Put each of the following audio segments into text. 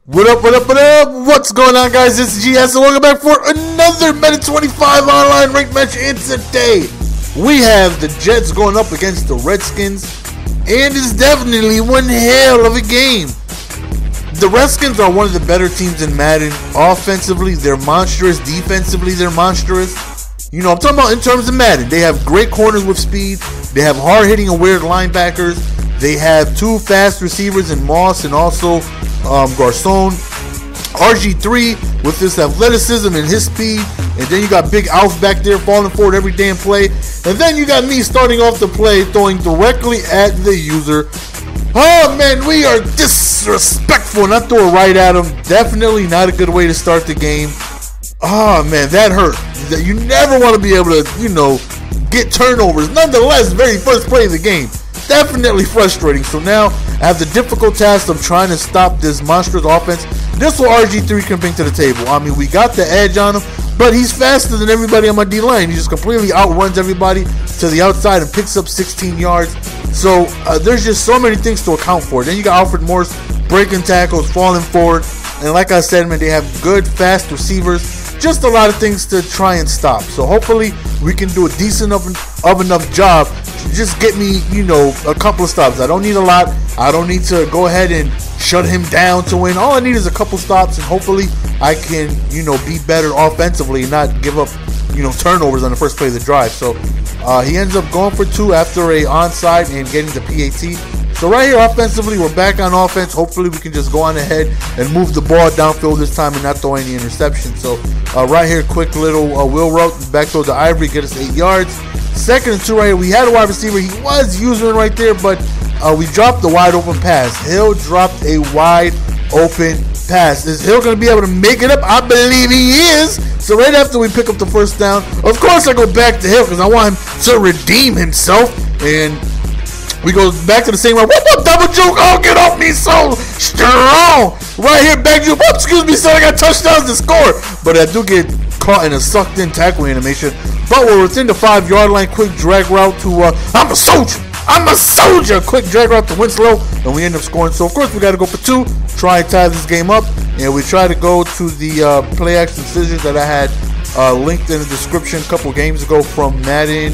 What up, what up, what up? What's going on, guys? This is GS, and welcome back for another Madden 25 online ranked match. And today, we have the Jets going up against the Redskins, and it's definitely one hell of a game. The Redskins are one of the better teams in Madden. Offensively, they're monstrous. Defensively, they're monstrous. You know, I'm talking about in terms of Madden. They have great corners with speed. They have hard-hitting and weird linebackers. They have two fast receivers in Moss and also Garcon. RG3 with his athleticism and his speed. And then you got Big Alf back there falling forward every damn play. And then you got me starting off the play, throwing directly at the user. Oh, man, we are disrespectful. And I throw it right at him. Definitely not a good way to start the game. Oh, man, that hurt. You never want to be able to, you know, get turnovers. Nonetheless, very first play of the game. Definitely frustrating. So now I have the difficult task of trying to stop this monstrous offense. This is what RG3 can bring to the table. I mean, we got the edge on him, but he's faster than everybody on my D-line. He just completely outruns everybody to the outside and picks up 16 yards. So there's just so many things to account for. Then you got Alfred Morris breaking tackles, falling forward. And like I said, man, they have good, fast receivers. Just a lot of things to try and stop. So hopefully we can do a decent of enough job to just get me, you know, a couple of stops. I don't need a lot. I don't need to go ahead and shut him down to win. All I need is a couple stops, and hopefully I can, you know, be better offensively and not give up, you know, turnovers on the first play of the drive. So he ends up going for two after a onside and getting the PAT. So right here offensively, we're back on offense. Hopefully we can just go on ahead and move the ball downfield this time and not throw any interceptions. So right here, quick little wheel route, back throw to Ivory, get us 8 yards. Second and 2 right here. We had a wide receiver. He was using it right there, but we dropped the wide open pass. Hill dropped a wide open pass. Is Hill going to be able to make it up? I believe he is. So right after we pick up the first down, of course I go back to Hill because I want him to redeem himself. And we go back to the same route. What up, double juke? Oh, get off me so strong. Right here, back juke. Oh, excuse me, son. I got touchdowns to score. But I do get caught in a sucked-in tackle animation. But we're within the 5-yard line. Quick drag route to, I'm a soldier. I'm a soldier. Quick drag route to Winslow. And we end up scoring. So, of course, we got to go for 2. Try and tie this game up. And we try to go to the play-action scissors that I had linked in the description a couple games ago from Madden.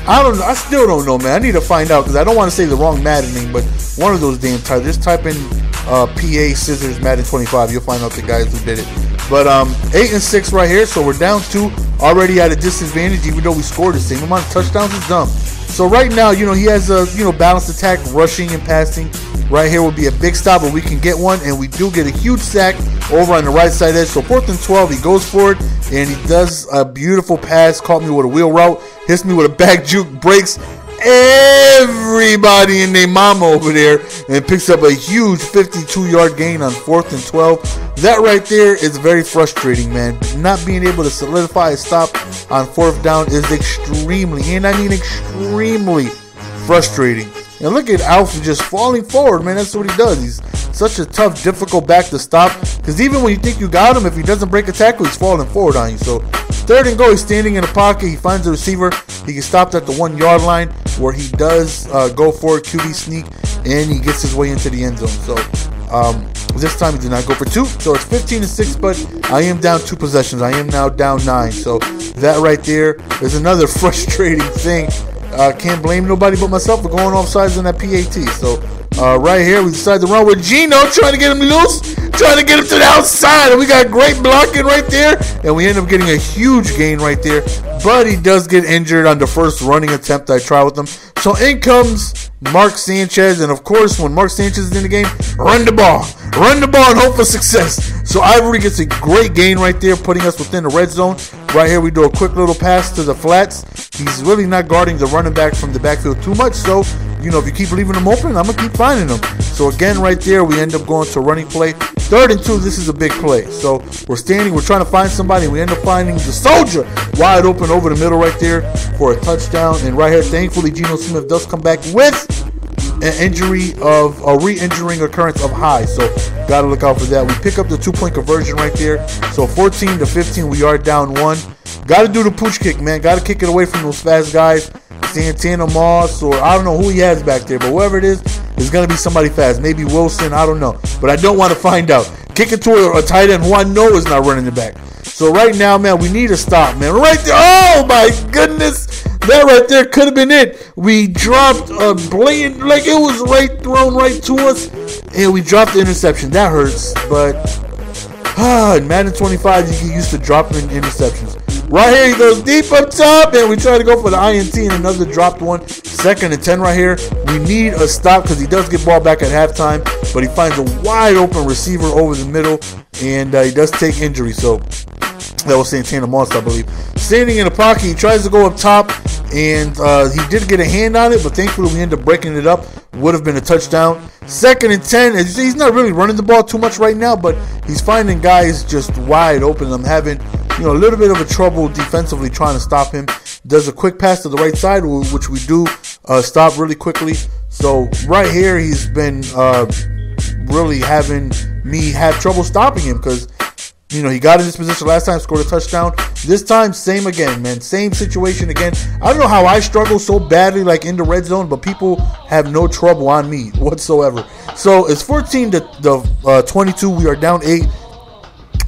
I don't know. I still don't know, man. I need to find out because I don't want to say the wrong Madden name, but one of those damn titles. Just type in PA Scissors Madden 25. You'll find out the guys who did it. But 8 and 6 right here. So we're down 2, already at a disadvantage, even though we scored the same amount of touchdowns. Is dumb. So right now, you know, he has a balanced attack, rushing and passing. Right here would be a big stop, but we can get one, and we do get a huge sack over on the right side edge. So 4th and 12, he goes for it, and he does a beautiful pass. Caught me with a wheel route, hits me with a back juke, breaks everybody and their mama over there, and picks up a huge 52-yard gain on 4th and 12. That right there is very frustrating, man. Not being able to solidify a stop on 4th down is extremely, and I mean extremely frustrating. And look at Alf just falling forward, man. That's what he does. He's such a tough, difficult back to stop. Because even when you think you got him, if he doesn't break a tackle, he's falling forward on you. So 3rd and goal, he's standing in the pocket. He finds the receiver. He gets stopped at the 1-yard line where he does go for a QB sneak, and he gets his way into the end zone. So this time he did not go for 2. So it's 15 and 6, but I am down 2 possessions. I am now down 9. So that right there is another frustrating thing. Can't blame nobody but myself for going off sides on that PAT. So right here we decide to run with Gino, trying to get him loose, trying to get him to the outside, and we got great blocking right there, and we end up getting a huge gain right there. But he does get injured on the first running attempt I try with him. So in comes Mark Sanchez, and of course when Mark Sanchez is in the game, run the ball and hope for success. So Ivory gets a great gain right there, putting us within the red zone. Right here we do a quick little pass to the flats. He's really not guarding the running back from the backfield too much, so you know, if you keep leaving him open, I'm going to keep finding him. So again, right there, we end up going to running play. 3rd and 2, this is a big play. So we're standing, we're trying to find somebody. We end up finding the soldier wide open over the middle right there for a touchdown. And right here, thankfully, Geno Smith does come back with an injury of a re-injuring occurrence of high. So got to look out for that. We pick up the 2-point conversion right there. So 14 to 15, we are down 1. Got to do the pooch kick, man. Got to kick it away from those fast guys. Santana Moss, or I don't know who he has back there, but whoever it is, is going to be somebody fast. Maybe Wilson, I don't know. But I don't want to find out. Kick it to a tight end who I know is not running it back. So right now, man, we need a stop, man. Right there. Oh, my goodness. That right there could have been it. We dropped a blatant, like it was thrown right to us. And we dropped the interception. That hurts. But in Madden 25, you get used to dropping interceptions. Right here, he goes deep up top, and we try to go for the INT, and another dropped one. 2nd and 10 right here. We need a stop because he does get ball back at halftime, but he finds a wide open receiver over the middle, and he does take injury. So that was Santana Moss, I believe. Standing in the pocket, he tries to go up top, and he did get a hand on it, but thankfully we end up breaking it up. Would have been a touchdown. 2nd and 10. He's not really running the ball too much right now, but he's finding guys just wide open. I'm having a little bit of a trouble defensively trying to stop him. Does a quick pass to the right side, which we do stop really quickly. So right here, he's been really having me have trouble stopping him because he got in this position last time, scored a touchdown. This time, same again, man. Same situation again. I don't know how I struggle so badly, like in the red zone, but people have no trouble on me whatsoever. So it's 14-22. We are down 8.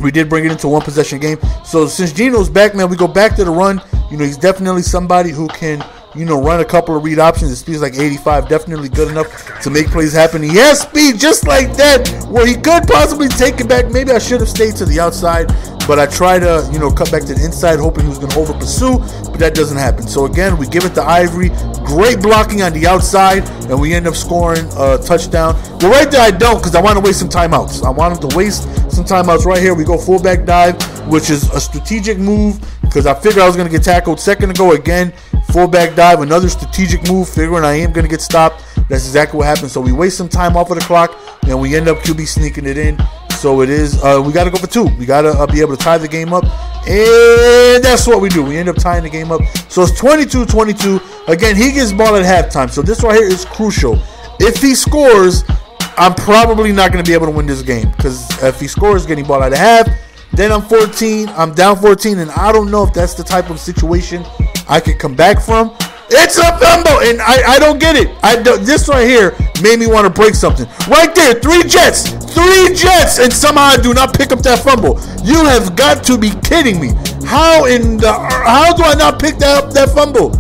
We did bring it into a one-possession game. So since Geno's back, man, we go back to the run. He's definitely somebody who can, run a couple of read options. His speed's like 85, definitely good enough to make plays happen. He has speed just like that, where he could possibly take it back. Maybe I should have stayed to the outside, but I try to, cut back to the inside, hoping he was going to over pursue, but that doesn't happen. So again, we give it to Ivory. Great blocking on the outside, and we end up scoring a touchdown. Well, right there I don't, because I want to waste some timeouts. I want him to waste some timeouts right here. We go fullback dive, which is a strategic move, because I figured I was going to get tackled. 2nd to go again, fullback dive, another strategic move, figuring I am going to get stopped. That's exactly what happened. So we waste some time off of the clock, and we end up QB sneaking it in. So it is, we got to go for 2. We got to be able to tie the game up, and that's what we do. We end up tying the game up. So it's 22-22. Again, he gets ball at halftime. So this right here is crucial. If he scores, I'm probably not going to be able to win this game, because if he scores getting ball at a half, then I'm down 14, and I don't know if that's the type of situation I could come back from. It's a fumble, and I don't get it. This right here made me want to break something. Right there, 3 Jets, and somehow I do not pick up that fumble. You have got to be kidding me. How do I not pick that fumble?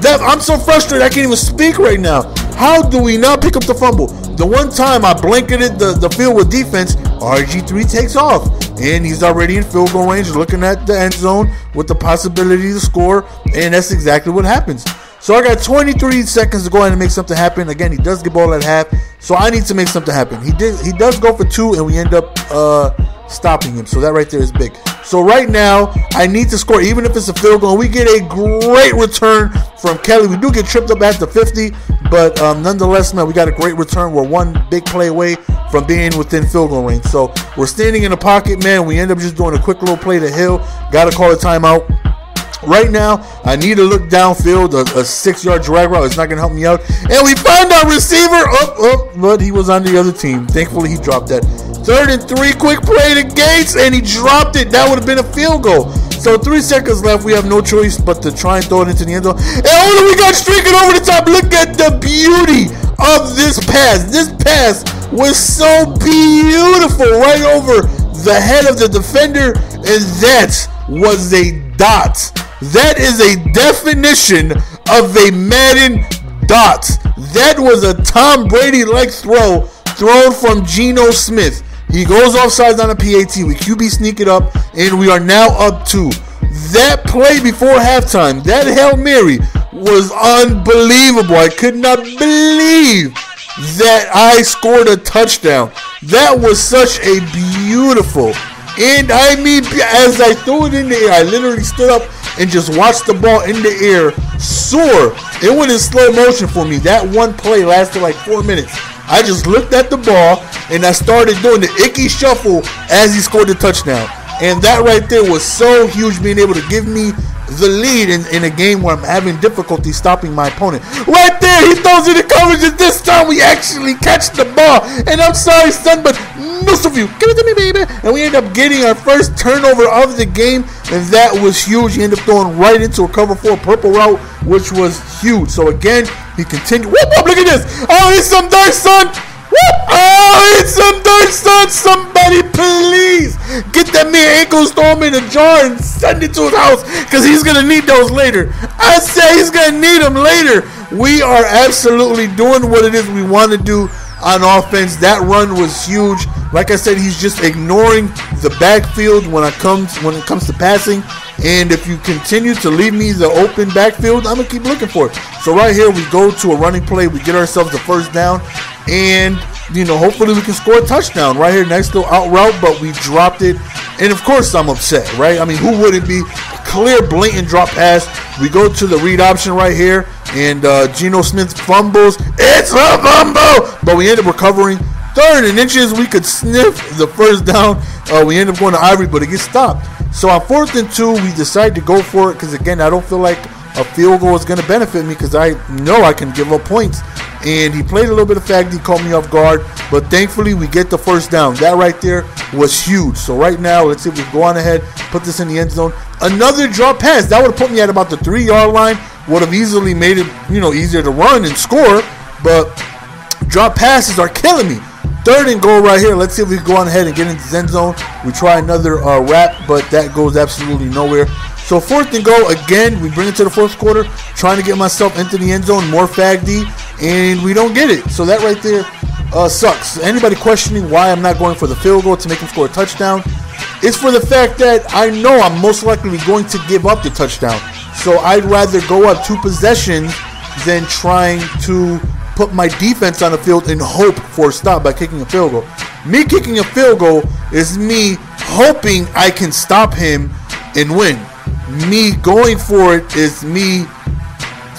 I'm so frustrated I can't even speak right now. How do we not pick up the fumble? The one time I blanketed the field with defense, RG3 takes off, and he's already in field goal range looking at the end zone with the possibility to score, and that's exactly what happens. So I got 23 seconds to go ahead and make something happen. Again, he does get ball at half, so I need to make something happen. He does go for 2, and we end up stopping him. So that right there is big. So right now, I need to score, even if it's a field goal. We get a great return from Kelly. We do get tripped up at the 50, but nonetheless, man, we got a great return. We're one big play away from being within field goal range. So we're standing in the pocket, man. We end up just doing a quick little play to Hill. Got to call a timeout. Right now, I need to look downfield. A 6-yard drag route is not going to help me out. And we find our receiver. But he was on the other team. Thankfully, he dropped that. 3rd and 3, quick play to Gates, and he dropped it. That would have been a field goal. So 3 seconds left. We have no choice but to try and throw it into the end zone. And we got streaking over the top. Look at the beauty of this pass. This pass was so beautiful right over the head of the defender, and that was a dot. That is a definition of a Madden dot. That was a Tom Brady-like thrown from Geno Smith. He goes offsides on a PAT. We QB sneak it up, and we are now up 2. That play before halftime, that Hail Mary, was unbelievable. I could not believe that I scored a touchdown. That was such a beautiful, and I mean, as I threw it in the air, I literally stood up and just watched the ball in the air soar. It went in slow motion for me. That one play lasted like 4 minutes. I just looked at the ball, and I started doing the icky shuffle as he scored the touchdown. And that right there was so huge, being able to give me the lead in a game where I'm having difficulty stopping my opponent. Right there, he throws it in coverage, and this time we actually catch the ball. And I'm sorry, son, but most of you, give it to me, baby. And we end up getting our first turnover of the game, and that was huge. He ended up throwing right into a cover 4 purple route, which was huge. So again, He continued. Whoop, whoop, look at this. Oh, it's some dirt, son. Whoop. Oh, it's some dirt, son. Somebody please get that man ankles, throw him in a jar and send it to his house because he's going to need those later. I say he's going to need them later. We are absolutely doing what it is we want to do on offense. That run was huge. Like I said, he's just ignoring the backfield when it comes to passing. And if you continue to leave me the open backfield, I'm going to keep looking for it. So right here, we go to a running play. We get ourselves the first down. And, you know, hopefully we can score a touchdown. Right here, nice little out route, but we dropped it. And, of course, I'm upset, right? I mean, who wouldn't be? Clear, blatant drop pass. We go to the read option right here. And Geno Smith fumbles. It's a fumble! But we end up recovering. 3rd and inches, we could sniff the first down. We end up going to Ivory, but it gets stopped. So on 4th and 2, we decide to go for it because, again, I don't feel like a field goal is going to benefit me because I know I can give up points. And he played a little bit of fag. He caught me off guard. But thankfully, we get the first down. That right there was huge. So right now, let's see if we can go on ahead, put this in the end zone. Another drop pass. That would have put me at about the 3-yard line. Would have easily made it, you know, easier to run and score. But drop passes are killing me. 3rd and goal right here. Let's see if we can go on ahead and get into the end zone. We try another wrap, but that goes absolutely nowhere. So 4th and goal again. We bring it to the 4th quarter, trying to get myself into the end zone. More fag D, and we don't get it. So that right there sucks. Anybody questioning why I'm not going for the field goal to make him score a touchdown? It's for the fact that I know I'm most likely going to give up the touchdown. So I'd rather go up 2 possessions than trying to put my defense on the field and hope for a stop by kicking a field goal. Me kicking a field goal is me hoping I can stop him and win. Me going for it is me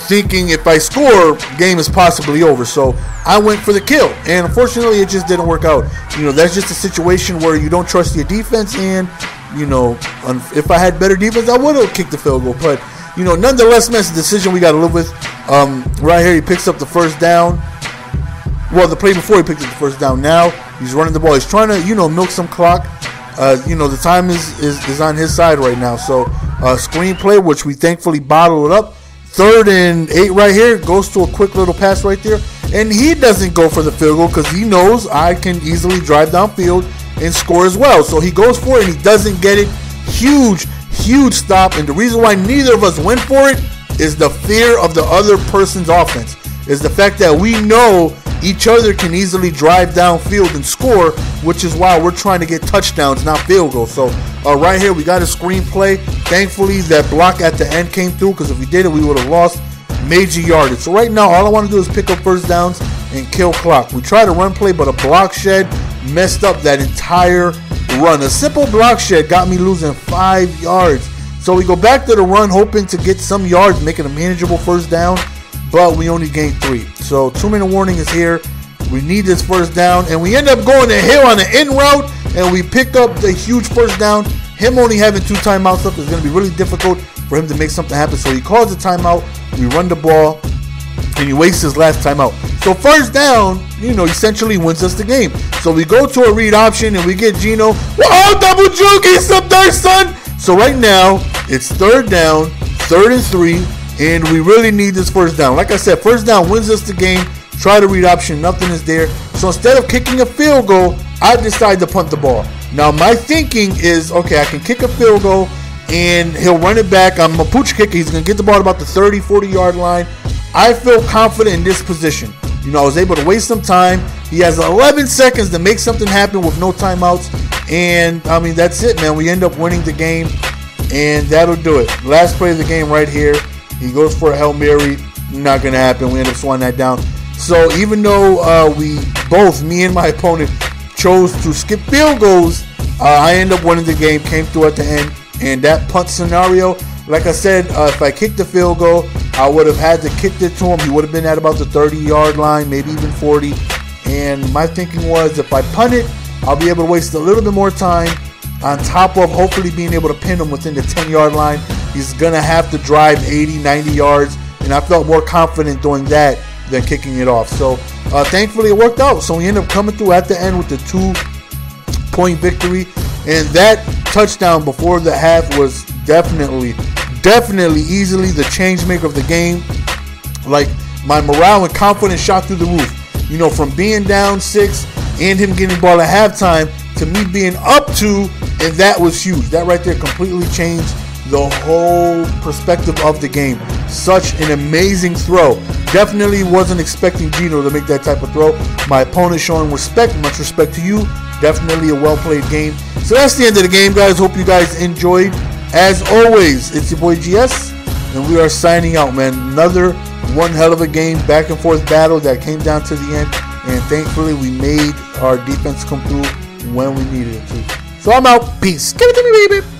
thinking if I score, game is possibly over. So I went for the kill, and unfortunately it just didn't work out. You know, that's just a situation where you don't trust your defense, and, you know, if I had better defense, I would have kicked the field goal. But, you know, nonetheless, man, it's a decision we got to live with. Right here, he picks up the first down. Well, the play before he picked up the first down. Now he's running the ball. He's trying to, you know, milk some clock. You know, the time is on his side right now. So screenplay, which we thankfully bottled up. 3rd and 8 right here. Goes to a quick little pass right there. And he doesn't go for the field goal because he knows I can easily drive downfield and score as well. So he goes for it and he doesn't get it. Huge stop. And the reason why neither of us went for it is the fear of the other person's offense. Is the fact that we know each other can easily drive downfield and score, which is why we're trying to get touchdowns, not field goals. So right here, we got a screenplay. Thankfully, that block at the end came through because if we did it, we would have lost major yardage. So right now, all I want to do is pick up first downs and kill clock. We tried a run play, but a block shed messed up that entire run. A simple block shed got me losing 5 yards. So we go back to the run, hoping to get some yards, making a manageable first down, but we only gained 3. So 2-minute warning is here. We need this first down, and we end up going to Hill on the in route, and we pick up the huge first down. Him only having 2 timeouts up is going to be really difficult for him to make something happen. So he calls a timeout, we run the ball, and he wastes his last timeout. So first down, you know, essentially wins us the game. So we go to a read option, and we get Geno. Whoa, double juke, he's up there, son. So right now, it's 3rd down, 3rd and 3, and we really need this first down. Like I said, first down wins us the game. Try to read option, nothing is there. So instead of kicking a field goal, I decide to punt the ball. Now my thinking is, okay, I can kick a field goal, and he'll run it back. I'm a pooch kicker. He's going to get the ball at about the 30, 40-yard line. I feel confident in this position. You know, I was able to waste some time. He has 11 seconds to make something happen with no timeouts. And, I mean, that's it, man. We end up winning the game, and that'll do it. Last play of the game right here. He goes for a Hail Mary. Not going to happen. We end up swatting that down. So, even though we both, me and my opponent, chose to skip field goals, I end up winning the game, came through at the end. And that punt scenario, like I said, if I kicked the field goal, I would have had to kick it to him. He would have been at about the 30-yard line, maybe even 40. And my thinking was, if I punt it, I'll be able to waste a little bit more time on top of hopefully being able to pin him within the 10-yard line. He's going to have to drive 80, 90 yards. And I felt more confident doing that than kicking it off. So, thankfully, it worked out. So, we ended up coming through at the end with the 2-point victory. And that touchdown before the half was definitely easily the change maker of the game. Like my morale and confidence shot through the roof. You know, from being down 6 and him getting the ball at halftime to me being up 2, and that was huge. That right there completely changed the whole perspective of the game. Such an amazing throw. Definitely wasn't expecting Gino to make that type of throw. My opponent showing respect. Much respect to you. Definitely a well-played game. So that's the end of the game, guys. Hope you guys enjoyed. As always, it's your boy GS, and we are signing out, man. Another one hell of a game, back and forth battle that came down to the end, and thankfully we made our defense come through when we needed it to. So I'm out. Peace. Give it to me, baby.